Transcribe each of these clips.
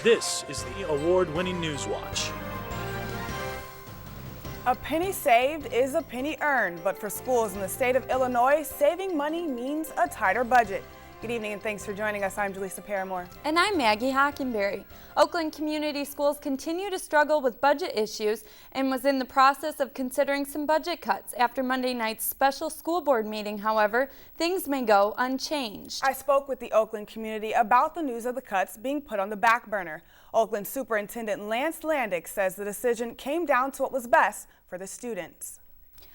This is the award-winning News Watch. A penny saved is a penny earned, but for schools in the state of Illinois, saving money means a tighter budget. Good evening and thanks for joining us. I'm Jaleesa Paramore. And I'm Maggie Hockenberry. Oakland Community Schools continue to struggle with budget issues and was in the process of considering some budget cuts. After Monday night's special school board meeting, however, things may go unchanged. I spoke with the Oakland community about the news of the cuts being put on the back burner. Oakland Superintendent Lance Landick says the decision came down to what was best for the students.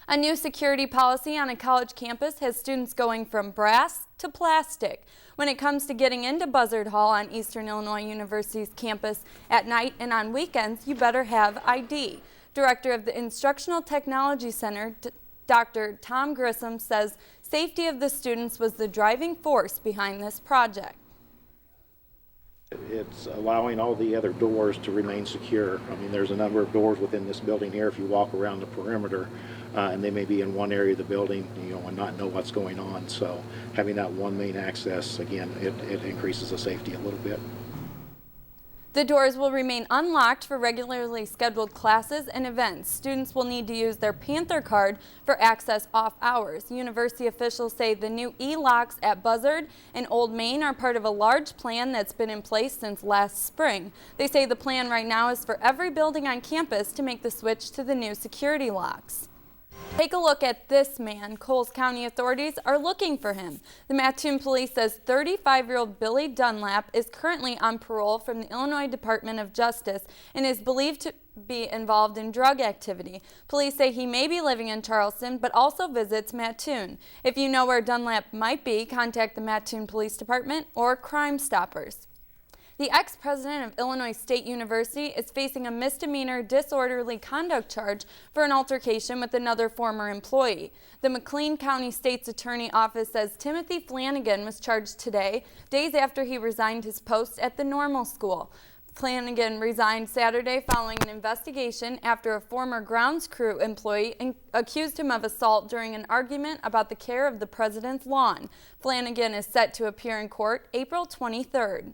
A new security policy on a college campus has students going from brass to plastic. When it comes to getting into Buzzard Hall on Eastern Illinois University's campus at night and on weekends, you better have ID. Director of the Instructional Technology Center, Dr. Tom Grissom, says safety of the students was the driving force behind this project. It's allowing all the other doors to remain secure. I mean, there's a number of doors within this building here if you walk around the perimeter, and they may be in one area of the building, and not know what's going on. So having that one main access, again, it increases the safety a little bit. The doors will remain unlocked for regularly scheduled classes and events. Students will need to use their Panther card for access off hours. University officials say the new e-locks at Buzzard and Old Main are part of a large plan that's been in place since last spring. They say the plan right now is for every building on campus to make the switch to the new security locks. Take a look at this man. Coles County authorities are looking for him. The Mattoon Police says 35-year-old Billy Dunlap is currently on parole from the Illinois Department of Justice and is believed to be involved in drug activity. Police say he may be living in Charleston, but also visits Mattoon. If you know where Dunlap might be, contact the Mattoon Police Department or Crime Stoppers. The ex-president of Illinois State University is facing a misdemeanor disorderly conduct charge for an altercation with another former employee. The McLean County State's Attorney Office says Timothy Flanagan was charged today, days after he resigned his post at the Normal School. Flanagan resigned Saturday following an investigation after a former grounds crew employee accused him of assault during an argument about the care of the president's lawn. Flanagan is set to appear in court April 23rd.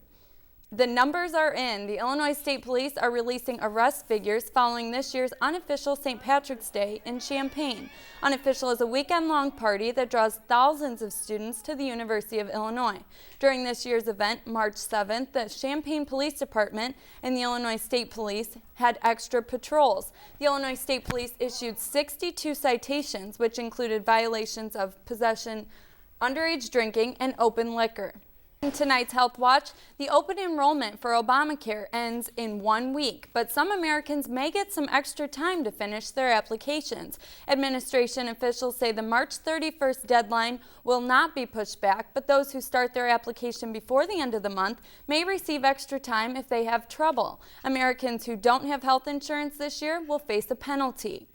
The numbers are in. The Illinois State Police are releasing arrest figures following this year's unofficial St. Patrick's Day in Champaign. Unofficial is a weekend-long party that draws thousands of students to the University of Illinois. During this year's event, March 7th, the Champaign Police Department and the Illinois State Police had extra patrols. The Illinois State Police issued 62 citations, which included violations of possession, underage drinking, and open liquor. In tonight's Health Watch, the open enrollment for Obamacare ends in 1 week, but some Americans may get some extra time to finish their applications. Administration officials say the March 31st deadline will not be pushed back, but those who start their application before the end of the month may receive extra time if they have trouble. Americans who don't have health insurance this year will face a penalty.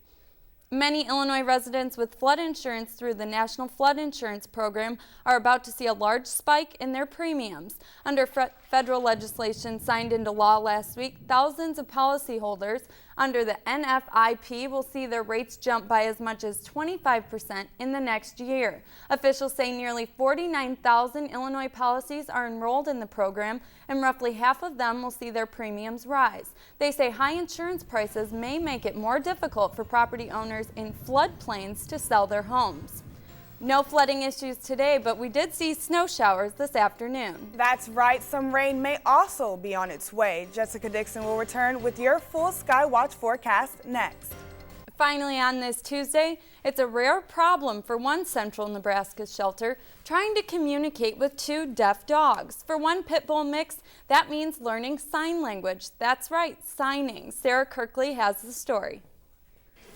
Many Illinois residents with flood insurance through the National Flood Insurance Program are about to see a large spike in their premiums. Under federal legislation signed into law last week, thousands of policyholders under the NFIP will see their rates jump by as much as 25% in the next year. Officials say nearly 49,000 Illinois policies are enrolled in the program, and roughly half of them will see their premiums rise. They say high insurance prices may make it more difficult for property owners in floodplains to sell their homes. No flooding issues today, but we did see snow showers this afternoon. That's right, some rain may also be on its way. Jessica Dixon will return with your full Sky Watch forecast next. Finally, on this Tuesday, it's a rare problem for one central Nebraska shelter trying to communicate with two deaf dogs. For one pit bull mix, that means learning sign language. That's right, signing. Sarah Kirkley has the story.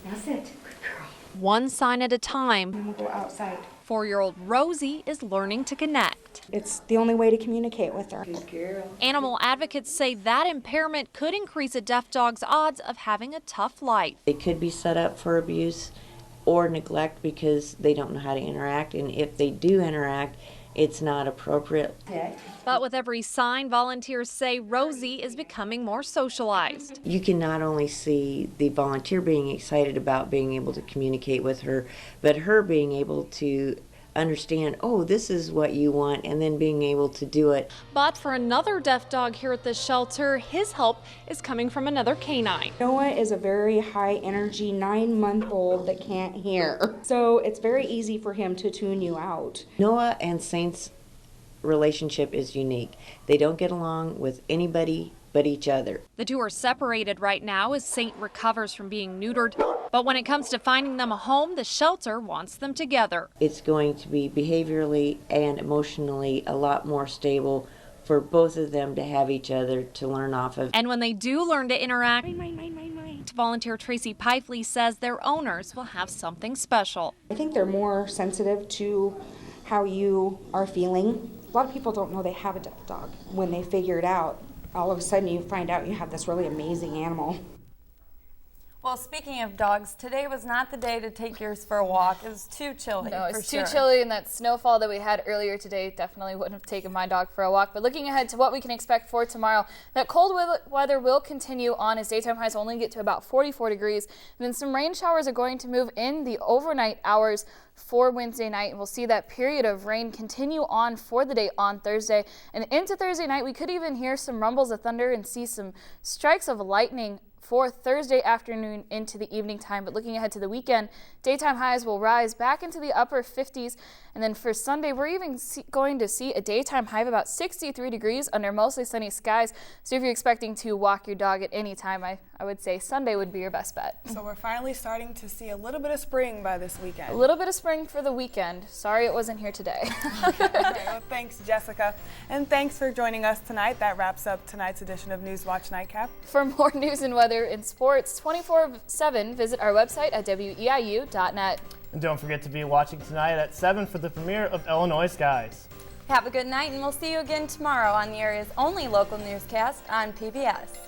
Now sit. Good girl. One sign at a time. And we'll go outside. 4-year-old Rosie is learning to connect. It's the only way to communicate with her. Good girl. Animal advocates say that impairment could increase a deaf dog's odds of having a tough life. They could be set up for abuse or neglect because they don't know how to interact, and if they do interact, it's not appropriate. But with every sign, volunteers say Rosie is becoming more socialized. You can not only see the volunteer being excited about being able to communicate with her, but her being able to understand, oh, this is what you want, and then being able to do it. But for another deaf dog here at the shelter, his help is coming from another canine. Noah is a very high energy 9-month-old that can't hear. So it's very easy for him to tune you out. Noah and Saint's relationship is unique. They don't get along with anybody but each other. The two are separated right now as Saint recovers from being neutered. But when it comes to finding them a home, the shelter wants them together. It's going to be behaviorally and emotionally a lot more stable for both of them to have each other to learn off of. And when they do learn to interact, volunteer Tracy Pifley says their owners will have something special. I think they're more sensitive to how you are feeling. A lot of people don't know they have a deaf dog. When they figure it out, all of a sudden you find out you have this really amazing animal. Well, speaking of dogs, today was not the day to take yours for a walk. It was too chilly. No, it's too chilly, and that snowfall that we had earlier today definitely wouldn't have taken my dog for a walk. But looking ahead to what we can expect for tomorrow, that cold weather will continue on as daytime highs only get to about 44 degrees. And then some rain showers are going to move in the overnight hours for Wednesday night, and we'll see that period of rain continue on for the day on Thursday. And into Thursday night, we could even hear some rumbles of thunder and see some strikes of lightning for Thursday afternoon into the evening time. But looking ahead to the weekend, daytime highs will rise back into the upper 50s. And then for Sunday, we're even going to see a daytime high of about 63 degrees under mostly sunny skies. So if you're expecting to walk your dog at any time, I would say Sunday would be your best bet. So we're finally starting to see a little bit of spring by this weekend. A little bit of spring for the weekend. Sorry it wasn't here today. Okay, well, thanks, Jessica. And thanks for joining us tonight. That wraps up tonight's edition of Newswatch Nightcap. For more news and weather and sports 24/7, visit our website at weiu.net. And don't forget to be watching tonight at 7 for the premiere of Illinois Skies. Have a good night, and we'll see you again tomorrow on the area's only local newscast on PBS.